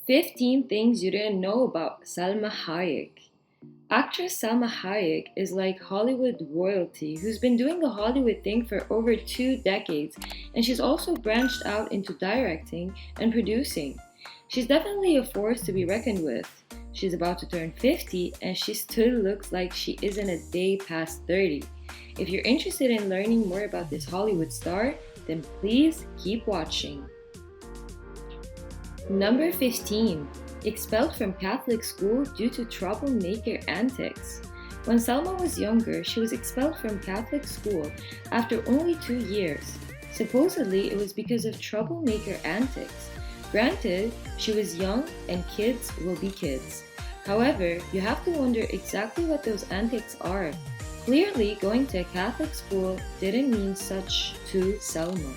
15 Things You Didn't Know About Salma Hayek. Actress Salma Hayek is like Hollywood royalty who's been doing the Hollywood thing for over 2 decades, and she's also branched out into directing and producing. She's definitely a force to be reckoned with. She's about to turn 50 and she still looks like she isn't a day past 30. If you're interested in learning more about this Hollywood star, then please keep watching. Number 15. Expelled from Catholic school due to troublemaker antics. When Selma was younger, she was expelled from Catholic school after only 2 years. Supposedly, it was because of troublemaker antics. Granted, she was young and kids will be kids. However, you have to wonder exactly what those antics are. Clearly, going to a Catholic school didn't mean such to Selma.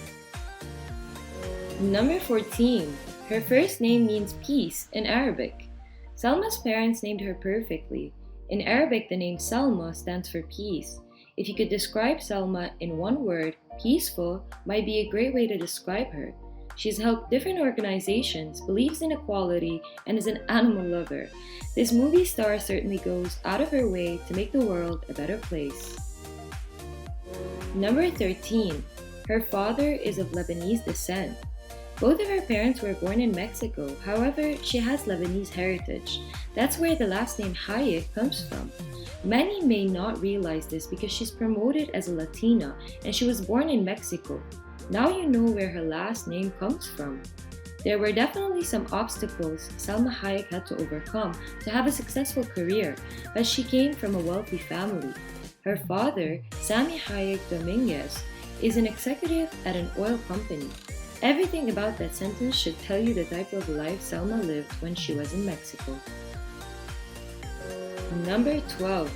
Number 14. Her first name means peace in Arabic. Selma's parents named her perfectly. In Arabic, the name Selma stands for peace. If you could describe Selma in one word, peaceful might be a great way to describe her. She's helped different organizations, believes in equality, and is an animal lover. This movie star certainly goes out of her way to make the world a better place. Number 13. Her father is of Lebanese descent. Both of her parents were born in Mexico, however, she has Lebanese heritage. That's where the last name Hayek comes from. Many may not realize this because she's promoted as a Latina and she was born in Mexico. Now you know where her last name comes from. There were definitely some obstacles Salma Hayek had to overcome to have a successful career, but she came from a wealthy family. Her father, Sammy Hayek Dominguez, is an executive at an oil company. Everything about that sentence should tell you the type of life Selma lived when she was in Mexico. Number 12.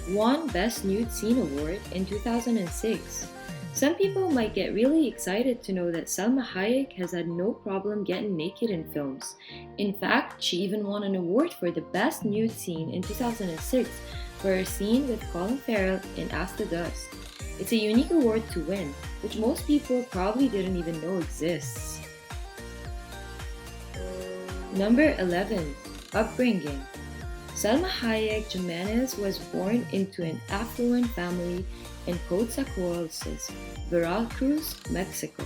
Won Best Nude Scene Award in 2006. Some people might get really excited to know that Salma Hayek has had no problem getting naked in films. In fact, she even won an award for the Best Nude Scene in 2006 for her scene with Colin Farrell in As the Dust. It's a unique award to win, which most people probably didn't even know exists. Number 11. Upbringing. Salma Hayek Jimenez was born into an affluent family in Coatzacoalcos, Veracruz, Mexico.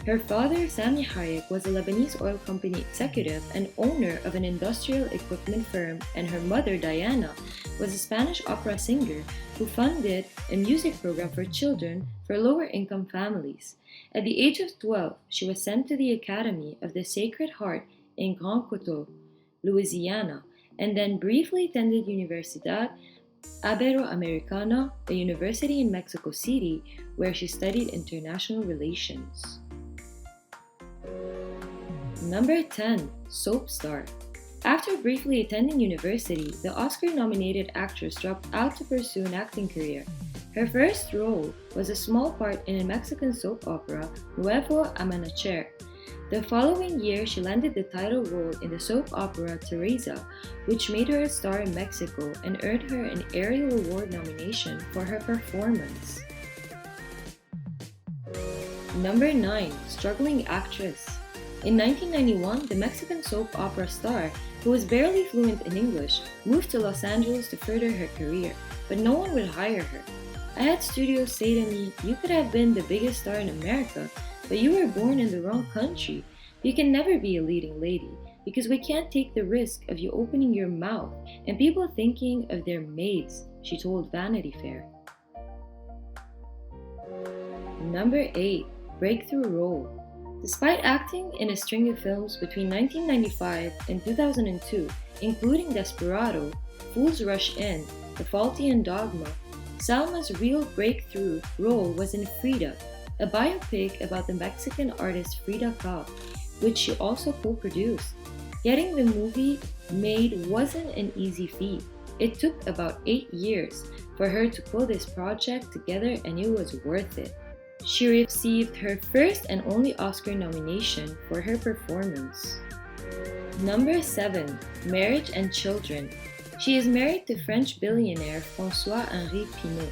Her father, Sammy Hayek, was a Lebanese oil company executive and owner of an industrial equipment firm, and her mother, Diana, was a Spanish opera singer who funded a music program for children for lower-income families. At the age of 12, she was sent to the Academy of the Sacred Heart in Grand Coteau, Louisiana, and then briefly attended Universidad Iberoamericana, a university in Mexico City, where she studied international relations. Number 10. Soap star. After briefly attending university, the Oscar-nominated actress dropped out to pursue an acting career. Her first role was a small part in a Mexican soap opera, Nuevo Amanecer. The following year, she landed the title role in the soap opera Teresa, which made her a star in Mexico and earned her an Ariel Award nomination for her performance. Number 9. Struggling actress. In 1991, the Mexican soap opera star, who was barely fluent in English, moved to Los Angeles to further her career, but no one would hire her. I had studios say to me, "You could have been the biggest star in America, but you were born in the wrong country. You can never be a leading lady, because we can't take the risk of you opening your mouth and people thinking of their maids," she told Vanity Fair. Number 8. Breakthrough role. Despite acting in a string of films between 1995 and 2002, including Desperado, Fools Rush In, The Faulty and Dogma, Salma's real breakthrough role was in Frida, a biopic about the Mexican artist Frida Kahlo, which she also co-produced. Getting the movie made wasn't an easy feat. It took about 8 years for her to pull this project together, and it was worth it. She received her first and only Oscar nomination for her performance. Number 7. Marriage and children. She is married to French billionaire François-Henri Pinault.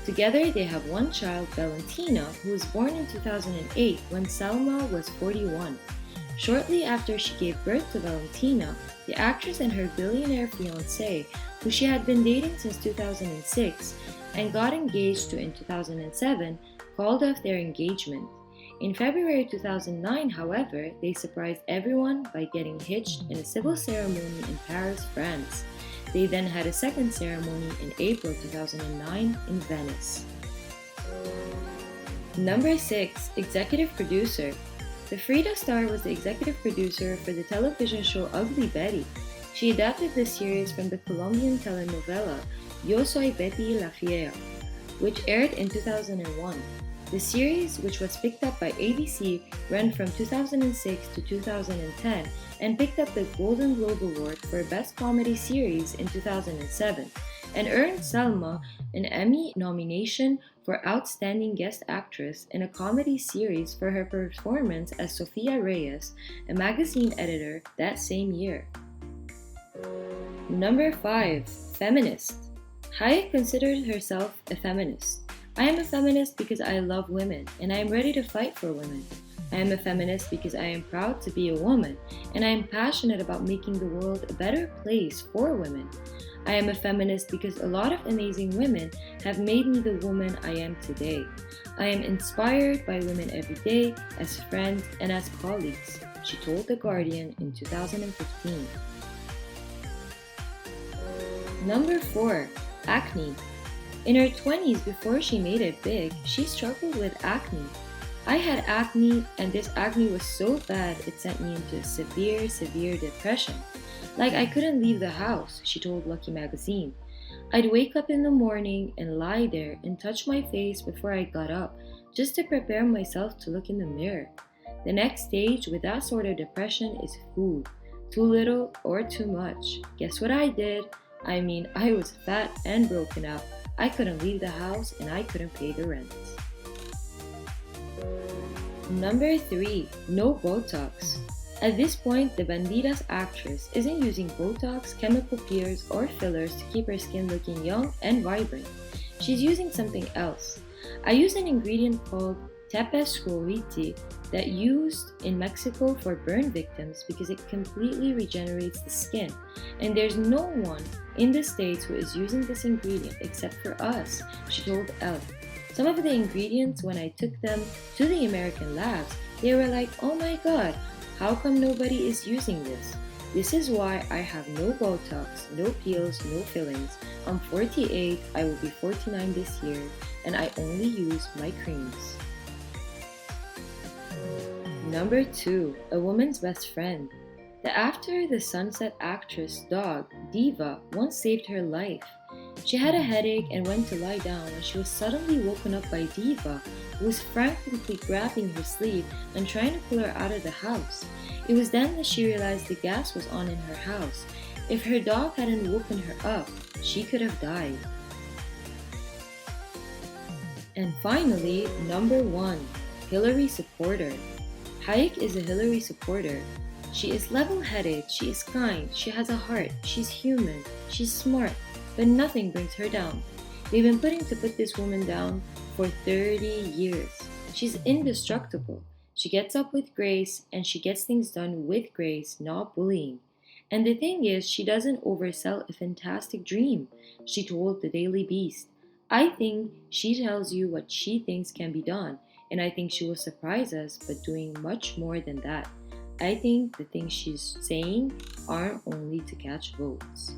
Together, they have one child, Valentina, who was born in 2008 when Salma was 41. Shortly after she gave birth to Valentina, the actress and her billionaire fiancé, who she had been dating since 2006 and got engaged to in 2007, called off their engagement. In February 2009, however, they surprised everyone by getting hitched in a civil ceremony in Paris, France. They then had a second ceremony in April 2009 in Venice. Number 6. Executive Producer. The Frida star was the executive producer for the television show Ugly Betty. She adapted the series from the Colombian telenovela Yo Soy Betty la Fiera, which aired in 2001. The series, which was picked up by ABC, ran from 2006 to 2010 and picked up the Golden Globe Award for Best Comedy Series in 2007 and earned Salma an Emmy nomination for Outstanding Guest Actress in a Comedy Series for her performance as Sofia Reyes, a magazine editor that same year. Number 5. Feminist. Hayek considered herself a feminist. I am a feminist because I love women and I am ready to fight for women. I am a feminist because I am proud to be a woman and I am passionate about making the world a better place for women. I am a feminist because a lot of amazing women have made me the woman I am today. I am inspired by women every day as friends and as colleagues, she told The Guardian in 2015. Number 4. Acne. In her 20s, before she made it big, she struggled with acne. I had acne, and this acne was so bad it sent me into a severe depression. Like I couldn't leave the house, she told Lucky Magazine. I'd wake up in the morning and lie there and touch my face before I got up, just to prepare myself to look in the mirror. The next stage with that sort of depression is food. Too little or too much. Guess what I did? I was fat and broken up. I couldn't leave the house and I couldn't pay the rent. Number 3. No Botox. At this point, the Bandidas actress isn't using Botox, chemical peels, or fillers to keep her skin looking young and vibrant. She's using something else. I use an ingredient called tepescuovite that used in Mexico for burn victims because it completely regenerates the skin. And there's no one in the States who is using this ingredient except for us, she told Elle. Some of the ingredients, when I took them to the American labs, they were like, oh my god, how come nobody is using this? This is why I have no Botox, no peels, no fillings. I'm 48, I will be 49 this year, and I only use my creams. Number 2. A woman's best friend. The After the Sunset actress dog, Diva, once saved her life. She had a headache and went to lie down when she was suddenly woken up by Diva, who was frantically grabbing her sleeve and trying to pull her out of the house. It was then that she realized the gas was on in her house. If her dog hadn't woken her up, she could have died. And finally, number 1. Hillary supporter. Hayek is a Hillary supporter. She is level-headed, she is kind, she has a heart, she's human, she's smart, but nothing brings her down. They've been put this woman down for 30 years. She's indestructible. She gets up with grace and she gets things done with grace, not bullying. And the thing is, she doesn't oversell a fantastic dream, she told the Daily Beast. I think she tells you what she thinks can be done, and I think she will surprise us by doing much more than that. I think the things she's saying aren't only to catch votes.